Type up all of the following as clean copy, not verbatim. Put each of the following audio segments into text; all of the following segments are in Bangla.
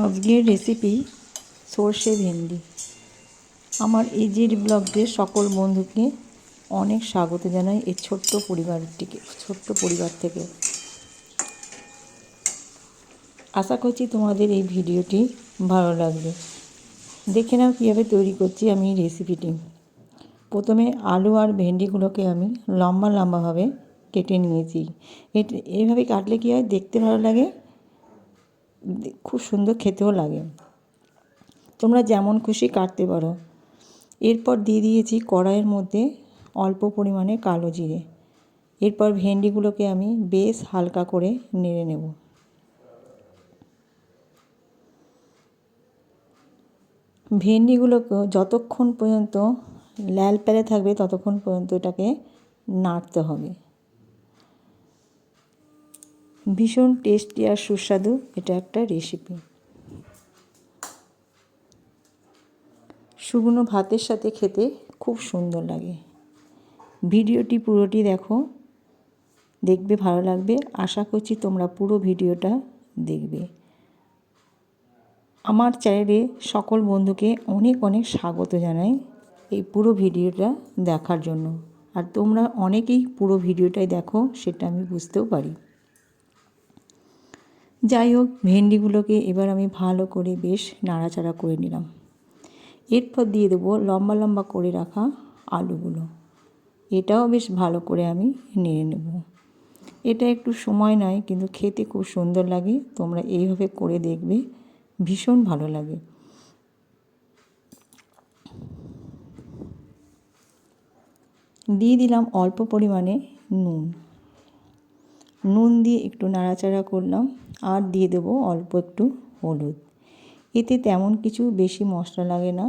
আজকের রেসিপি সর্ষে ভেন্ডি। আমার ইজির ব্লগদের সকল বন্ধুকে অনেক স্বাগত জানাই এই ছোট্ট পরিবার থেকে। আশা করছি তোমাদের এই ভিডিওটি ভালো লাগবে। দেখে নাও কীভাবে তৈরি করছি আমি রেসিপিটি। প্রথমে আলু আর ভেন্ডিগুলোকে আমি লম্বা লম্বাভাবে কেটে নিয়েছি। এইভাবে কাটলে কী হয়, দেখতে ভালো লাগে, খুব সুন্দর খেতেও লাগে। তোমরা যেমন খুশি কাটতে পারো। এরপর দিয়ে দিয়েছি কড়াইয়ের মধ্যে অল্প পরিমাণে কালো জিরে। এরপর ভেন্ডিগুলোকে আমি বেশ হালকা করে নেড়ে নেব। ভেন্ডিগুলোকে যতক্ষণ পর্যন্ত লাল পেলে থাকবে ততক্ষণ পর্যন্ত এটাকে নাড়তে হবে। ভীষণ টেস্টি আর সুস্বাদু এটা একটা রেসিপি। শুকনো ভাতের সাথে খেতে খুব সুন্দর লাগে। ভিডিওটি পুরোটি দেখবে, ভালো লাগবে। আশা করছি তোমরা পুরো ভিডিওটা দেখবে। আমার চ্যানেলে সকল বন্ধুকে অনেক অনেক স্বাগত জানাই এই পুরো ভিডিওটা দেখার জন্য। আর তোমরা অনেকেই পুরো ভিডিওটাই দেখো, সেটা আমি বুঝতেও পারি। যাই হোক, ভেন্ডিগুলোকে এবার আমি ভালো করে বেশ নাড়াচাড়া করে নিলাম। এরপর দিয়ে দেবো লম্বা লম্বা করে রাখা আলুগুলো। এটাও বেশ ভালো করে আমি নেড়ে নেব। এটা একটু সময় নেয়, কিন্তু খেতে খুব সুন্দর লাগে। তোমরা এইভাবে করে দেখবে, ভীষণ ভালো লাগে। দিয়ে দিলাম অল্প পরিমাণে নুন দিয়ে একটু নাড়াচাড়া করলাম। আর দিয়ে দেবো অল্প একটু হলুদ। এতে তেমন কিছু বেশি মশলা লাগে না,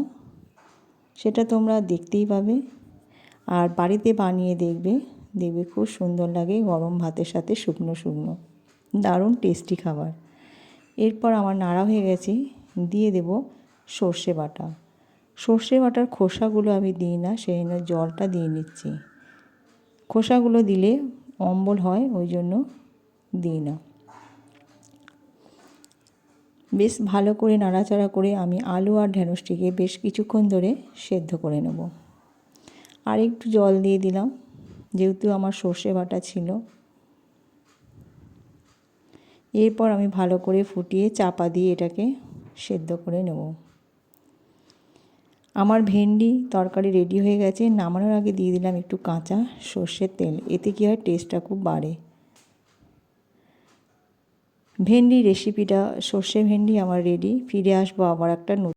সেটা তোমরা দেখতেই পাবে। আর বাড়িতে বানিয়ে দেখবে খুব সুন্দর লাগে গরম ভাতের সাথে শুকনো শুকনো, দারুণ টেস্টি খাবার। এরপর আমার নাড়া হয়ে গেছে, দিয়ে দেব সর্ষে বাটা। সর্ষে বাটার খোসাগুলো আমি দিই না, সেই জন্য জলটা দিয়ে নিচ্ছি। খোসাগুলো দিলে অম্বল হয়, ওই জন্য দিই না। বেশ ভালো করে নাড়াচাড়া করে আমি আলু আর ঢ্যাঁড়সটিকে বেশ কিছুক্ষণ ধরে সেদ্ধ করে নেব। আর একটু জল দিয়ে দিলাম, যেহেতু আমার সর্ষে বাটা ছিল। এরপর আমি ভালো করে ফুটিয়ে চাপা দিয়ে এটাকে সেদ্ধ করে নেব। আমার ভেন্ডি তরকারি রেডি হয়ে গেছে। নামানোর আগে দিয়ে দিলাম একটু কাঁচা সর্ষের তেল। এতে কী হয়, টেস্টটা খুব বাড়ে। ভেন্ডি রেসিপিটা, সর্ষে ভেন্ডি আমার রেডি। ফিরে আসবো আবার একটা